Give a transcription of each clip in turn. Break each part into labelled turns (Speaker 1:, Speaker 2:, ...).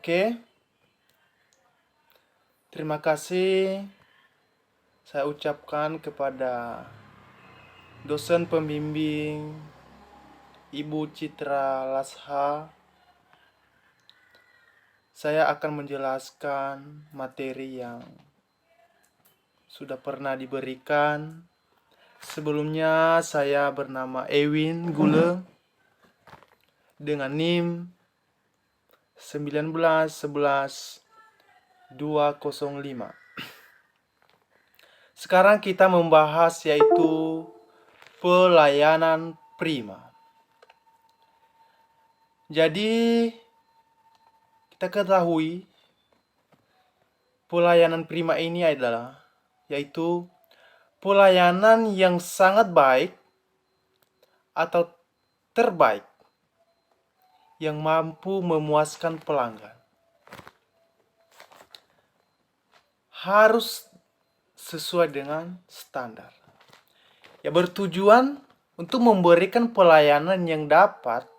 Speaker 1: Oke, terima kasih saya ucapkan kepada dosen pembimbing Ibu Citra Lasha. Saya akan menjelaskan materi yang sudah pernah diberikan. Sebelumnya saya bernama Ewin Gule dengan NIM 1911205. Sekarang kita membahas yaitu pelayanan prima. Jadi kita ketahui pelayanan prima ini adalah yaitu pelayanan yang sangat baik atau terbaik yang mampu memuaskan pelanggan. Harus sesuai dengan standar. Ya, bertujuan untuk memberikan pelayanan yang dapat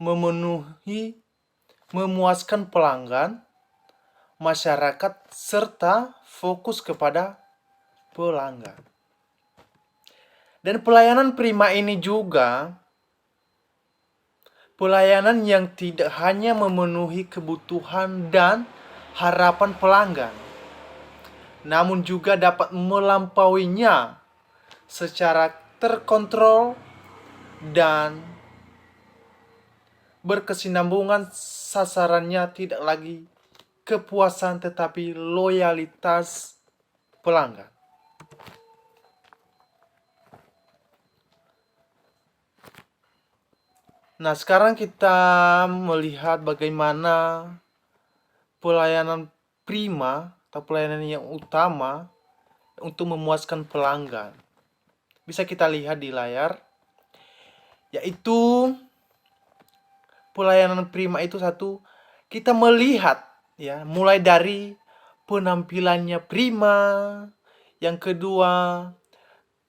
Speaker 1: memenuhi, memuaskan pelanggan, masyarakat, serta fokus kepada pelanggan. Dan pelayanan prima ini juga pelayanan yang tidak hanya memenuhi kebutuhan dan harapan pelanggan, namun juga dapat melampauinya secara terkontrol dan berkesinambungan. Sasarannya tidak lagi kepuasan tetapi loyalitas pelanggan. Nah, sekarang kita melihat bagaimana pelayanan prima atau pelayanan yang utama untuk memuaskan pelanggan. Bisa kita lihat di layar, yaitu pelayanan prima itu satu, kita melihat ya, mulai dari penampilannya prima, yang kedua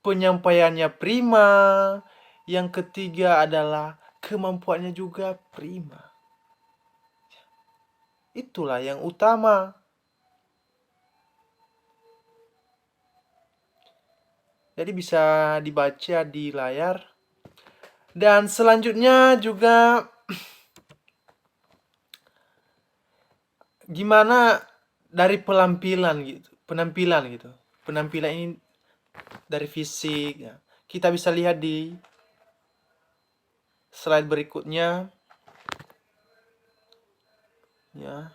Speaker 1: penyampaiannya prima, yang ketiga adalah kemampuannya juga prima. Itulah yang utama. Jadi bisa dibaca di layar. Dan selanjutnya juga gimana dari penampilan gitu. Penampilan ini dari fisik ya. Kita bisa lihat di slide berikutnya. Ya.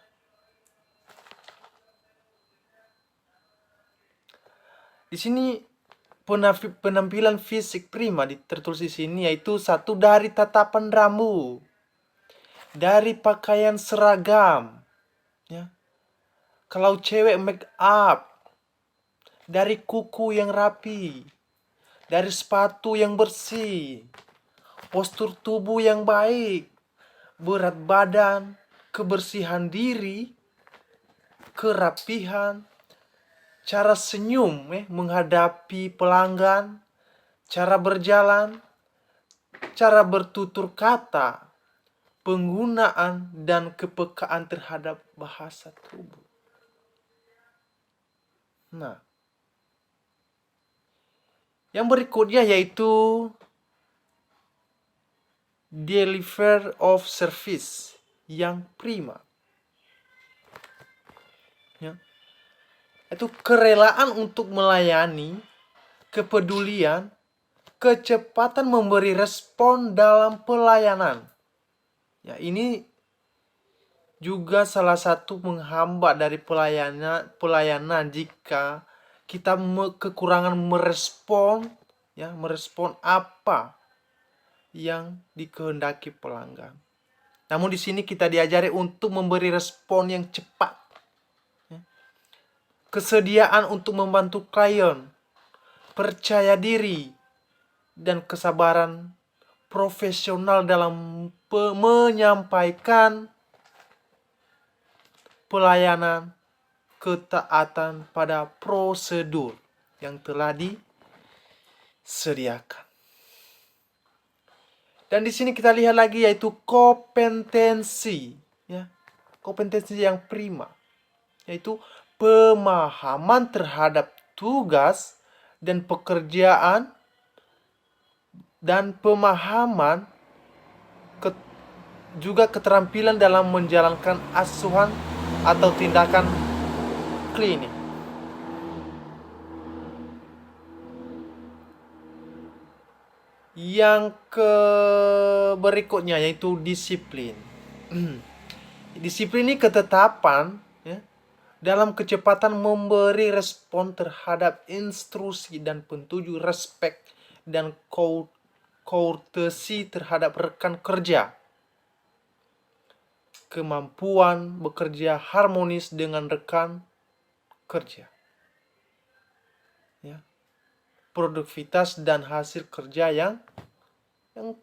Speaker 1: Di sini penampilan fisik prima tertulis di sini yaitu satu, dari tatapan rambut, dari pakaian seragam, ya. Kalau cewek make up, dari kuku yang rapi, dari sepatu yang bersih, postur tubuh yang baik, berat badan, kebersihan diri, kerapihan, cara senyum menghadapi pelanggan, cara berjalan, cara bertutur kata, penggunaan dan kepekaan terhadap bahasa tubuh. Nah, yang berikutnya yaitu deliver of service yang prima. Ya. Itu kerelaan untuk melayani, kepedulian, kecepatan memberi respon dalam pelayanan. Ya, ini juga salah satu menghambat dari pelayanan jika kita kekurangan merespon apa yang dikehendaki pelanggan. Namun di sini kita diajari untuk memberi respon yang cepat. Kesediaan untuk membantu klien, percaya diri, dan kesabaran profesional dalam menyampaikan pelayanan, ketaatan pada prosedur yang telah disediakan. Dan di sini kita lihat lagi yaitu kompetensi, ya. kompetensi yang prima, yaitu pemahaman terhadap tugas dan pekerjaan dan pemahaman juga keterampilan dalam menjalankan asuhan atau tindakan klinik. Yang berikutnya yaitu disiplin. Disiplin ini ketetapan ya, dalam kecepatan memberi respon terhadap instruksi dan petunjuk, respek dan courtesy terhadap rekan kerja. Kemampuan bekerja harmonis dengan rekan kerja. Ya. Produktivitas dan hasil kerja yang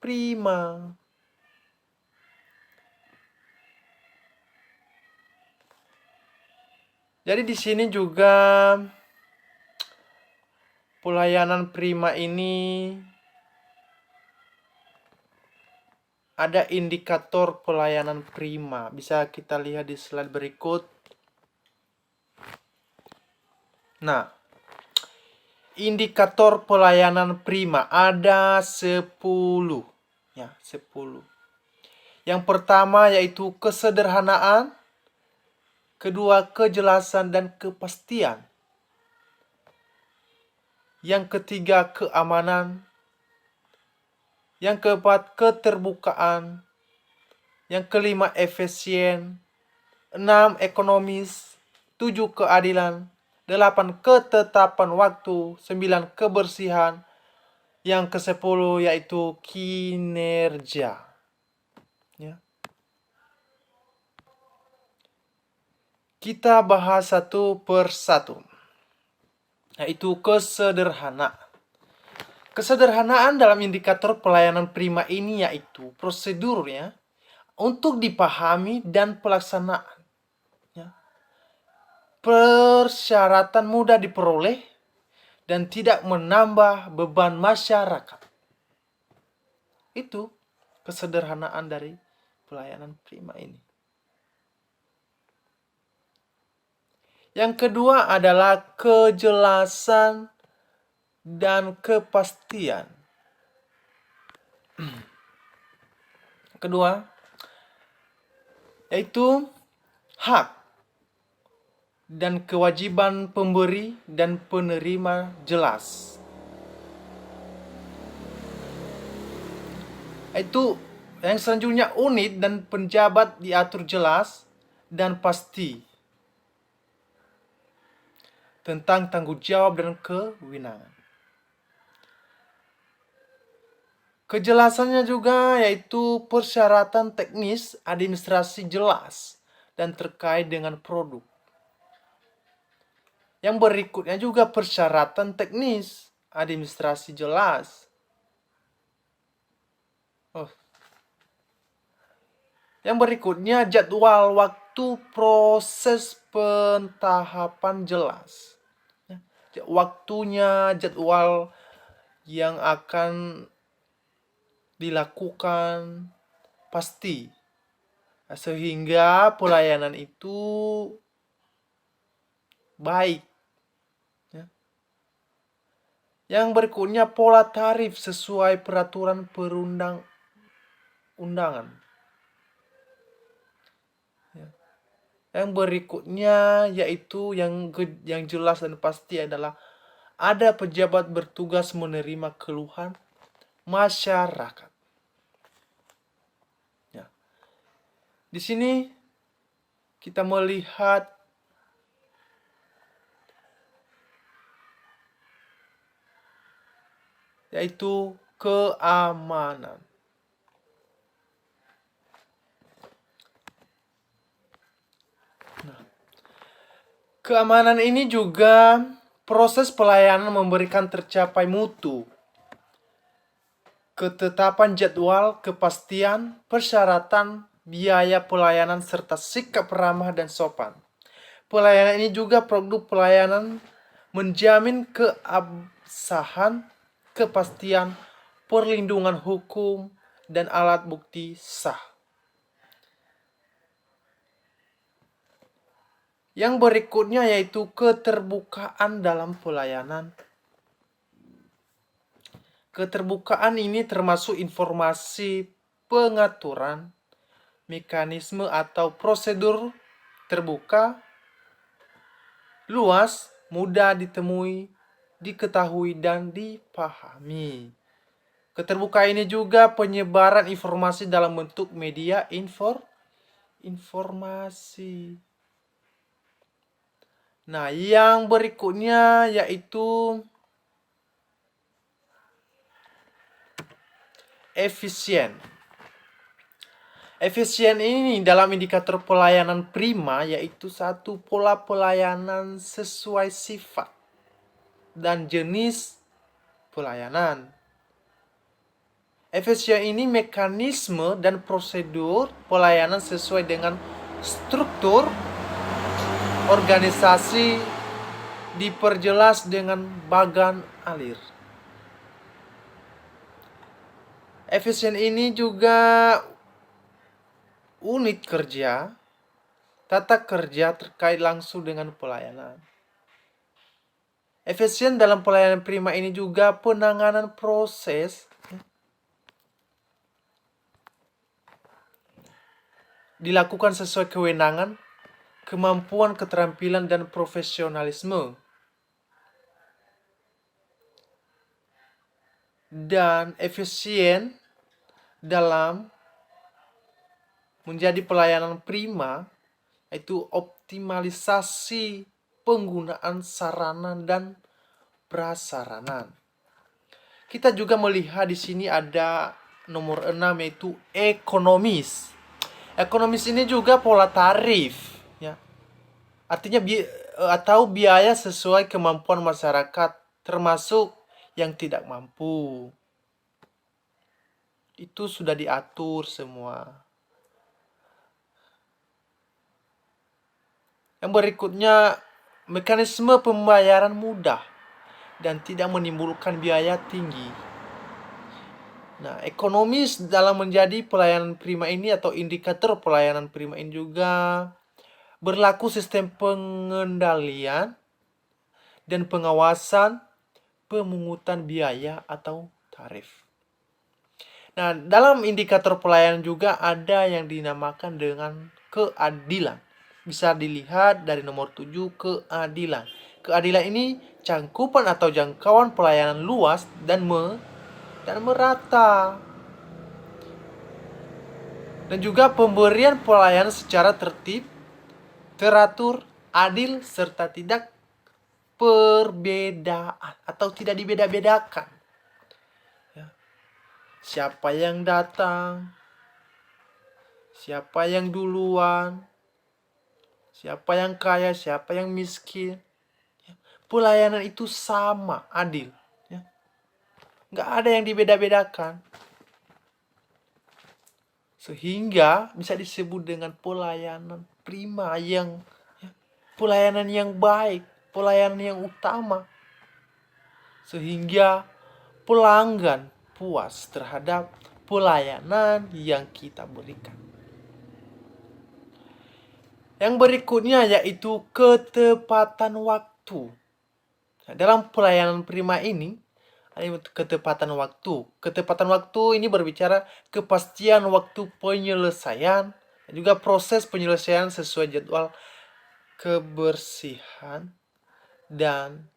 Speaker 1: prima. Jadi di sini juga pelayanan prima ini ada indikator pelayanan prima. Bisa kita lihat di slide berikut. Nah, indikator pelayanan prima ada 10. Ya, 10. Yang pertama yaitu kesederhanaan, kedua kejelasan dan kepastian. Yang ketiga keamanan, yang keempat keterbukaan, yang kelima efisien, 6 ekonomis, 7 keadilan, 8 ketetapan waktu, 9 kebersihan, yang ke-10 yaitu kinerja. Ya. Kita bahas satu persatu, yaitu kesederhanaan. Kesederhanaan dalam indikator pelayanan prima ini yaitu prosedurnya untuk dipahami dan pelaksanaan. Ya. Persyaratan mudah diperoleh dan tidak menambah beban masyarakat. Itu kesederhanaan dari pelayanan prima ini. Yang kedua adalah kejelasan dan kepastian. Kedua, yaitu hak dan kewajiban pemberi dan penerima jelas. Itu yang selanjutnya, unit dan penjabat diatur jelas dan pasti tentang tanggung jawab dan kewenangan. Kejelasannya juga yaitu persyaratan teknis administrasi jelas dan terkait dengan produk. Yang berikutnya juga persyaratan teknis administrasi jelas. Yang berikutnya jadwal waktu proses pentahapan jelas. Waktunya, jadwal yang akan dilakukan pasti, sehingga pelayanan itu baik. Yang berikutnya pola tarif sesuai peraturan perundang-undangan. Yang berikutnya yaitu yang jelas dan pasti adalah ada pejabat bertugas menerima keluhan masyarakat. Ya. Di sini kita melihat yaitu keamanan. Keamanan ini juga proses pelayanan memberikan tercapai mutu, ketetapan jadwal, kepastian, persyaratan, biaya pelayanan, serta sikap ramah dan sopan. Pelayanan ini juga produk pelayanan menjamin keabsahan, kepastian, perlindungan hukum, dan alat bukti sah. Yang berikutnya yaitu keterbukaan dalam pelayanan. Keterbukaan ini termasuk informasi, pengaturan, mekanisme atau prosedur terbuka, luas, mudah ditemui, diketahui, dan dipahami. Keterbukaan ini juga penyebaran informasi dalam bentuk media informasi. Nah, yang berikutnya yaitu efisien. Efisien ini dalam indikator pelayanan prima yaitu satu, pola pelayanan sesuai sifat dan jenis pelayanan. Efisien ini mekanisme dan prosedur pelayanan sesuai dengan struktur organisasi, diperjelas dengan bagan alir. Efisien ini juga unit kerja, tata kerja terkait langsung dengan pelayanan. Efisien dalam pelayanan prima ini juga penanganan proses dilakukan sesuai kewenangan, kemampuan, keterampilan, dan profesionalisme. Dan efisien dalam menjadi pelayanan prima yaitu optimalisasi penggunaan sarana dan prasarana. Kita juga melihat di sini ada nomor 6 yaitu ekonomis. Ekonomis ini juga pola tarif, ya. Artinya atau biaya sesuai kemampuan masyarakat, termasuk yang tidak mampu. Itu sudah diatur semua. Yang berikutnya, mekanisme pembayaran mudah dan tidak menimbulkan biaya tinggi. Nah, ekonomis dalam menjadi pelayanan prima ini atau indikator pelayanan prima ini juga berlaku sistem pengendalian dan pengawasan pemungutan biaya atau tarif. Nah, dalam indikator pelayanan juga ada yang dinamakan dengan keadilan. Bisa dilihat dari nomor 7, keadilan. Keadilan ini cangkupan atau jangkauan pelayanan luas dan merata. Dan juga pemberian pelayanan secara tertib, teratur, adil, serta tidak perbedaan atau tidak dibeda-bedakan. Ya. Siapa yang datang, siapa yang duluan, siapa yang kaya, siapa yang miskin. Ya. Pelayanan itu sama, adil. Ya. Nggak ada yang dibeda-bedakan. Sehingga bisa disebut dengan pelayanan prima pelayanan yang baik, pelayanan yang utama. Sehingga pelanggan puas terhadap pelayanan yang kita berikan. Yang berikutnya yaitu ketepatan waktu. Nah, dalam pelayanan prima ini, ketepatan waktu. Ketepatan waktu ini berbicara kepastian waktu penyelesaian dan juga proses penyelesaian sesuai jadwal, kebersihan, dan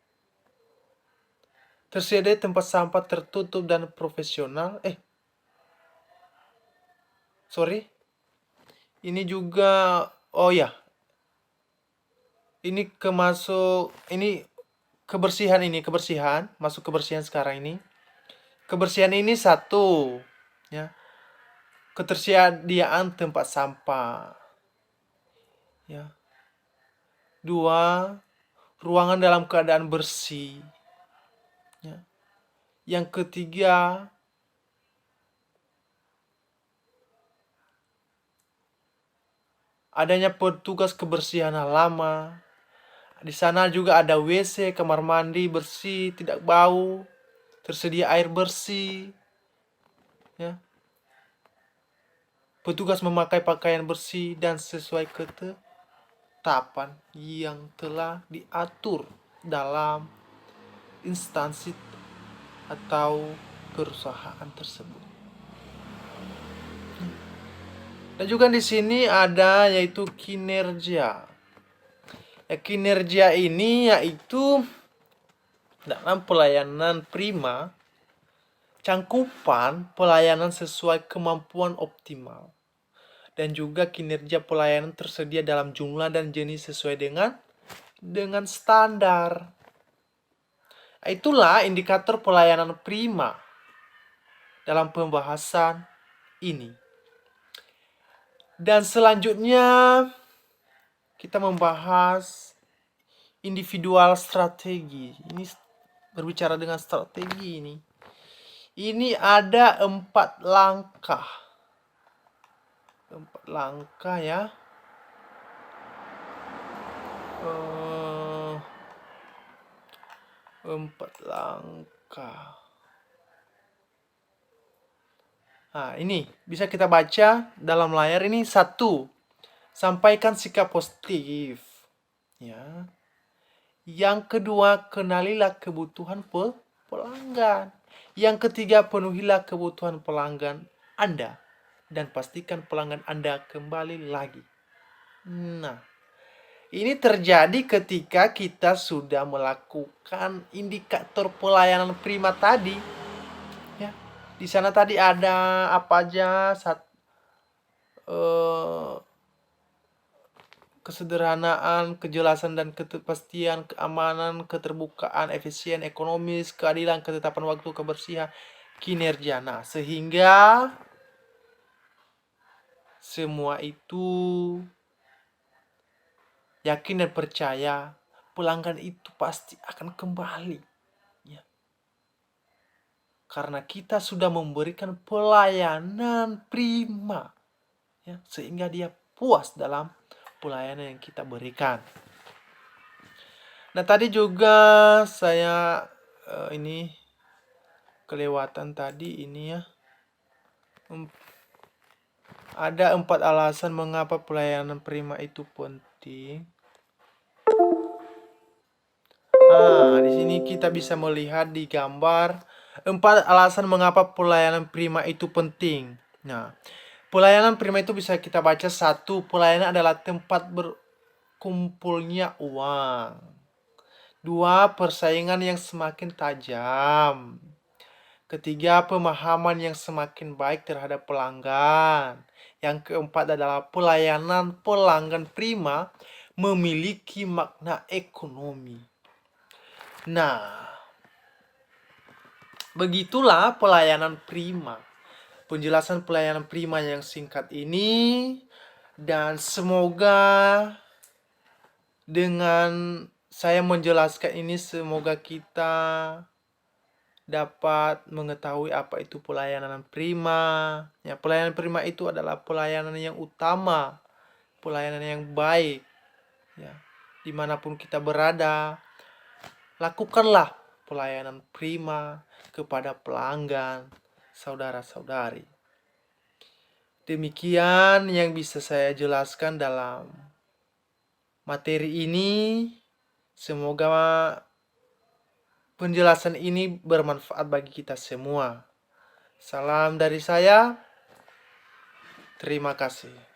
Speaker 1: tersedia tempat sampah tertutup dan profesional. Ini juga ini kebersihan, masuk kebersihan sekarang ini. Kebersihan ini satu, ya. Ketersediaan tempat sampah. Ya. Dua, ruangan dalam keadaan bersih. Ya. Yang ketiga, adanya petugas kebersihan halaman. Di sana juga ada WC, kamar mandi bersih, tidak bau, tersedia air bersih. Ya. Petugas memakai pakaian bersih dan sesuai ketetapan yang telah diatur dalam instansi atau perusahaan tersebut. Dan juga di sini ada yaitu kinerja. Kinerja ini yaitu dalam pelayanan prima, cangkupan pelayanan sesuai kemampuan optimal. Dan juga kinerja pelayanan tersedia dalam jumlah dan jenis sesuai dengan standar. Itulah indikator pelayanan prima dalam pembahasan ini. Dan selanjutnya kita membahas individual strategi. Ini berbicara dengan strategi ini. Ini ada 4 langkah. 4 langkah ya. Empat langkah. Nah, ini bisa kita baca dalam layar ini. 1. Sampaikan sikap positif. Ya. Yang kedua, kenalilah kebutuhan pelanggan. Yang ketiga, penuhilah kebutuhan pelanggan Anda dan pastikan pelanggan Anda kembali lagi. Nah, ini terjadi ketika kita sudah melakukan indikator pelayanan prima tadi. Ya, di sana tadi ada apa aja? Kesederhanaan, kejelasan dan kepastian, keamanan, keterbukaan, efisien, ekonomis, keadilan, ketetapan waktu, kebersihan, kinerja. Nah, sehingga semua itu yakin dan percaya pelanggan itu pasti akan kembali. Ya. Karena kita sudah memberikan pelayanan prima. Ya, sehingga dia puas dalam pelayanan yang kita berikan. Nah, tadi juga saya ini kelewatan tadi ini ya. Ada 4 alasan mengapa pelayanan prima itu penting. Di sini kita bisa melihat di gambar 4 alasan mengapa pelayanan prima itu penting. Nah, pelayanan prima itu bisa kita baca. 1. Pelayanan adalah tempat berkumpulnya uang. 2. Persaingan yang semakin tajam. Ketiga, pemahaman yang semakin baik terhadap pelanggan. Yang keempat adalah pelayanan pelanggan prima memiliki makna ekonomi. Nah, begitulah pelayanan prima. Penjelasan pelayanan prima yang singkat ini. Dan semoga dengan saya menjelaskan ini, semoga kita dapat mengetahui apa itu pelayanan prima. Ya, pelayanan prima itu adalah pelayanan yang utama, pelayanan yang baik. Ya, dimanapun kita berada, lakukanlah pelayanan prima kepada pelanggan, saudara-saudari. Demikian yang bisa saya jelaskan dalam materi ini. Semoga penjelasan ini bermanfaat bagi kita semua. Salam dari saya. Terima kasih.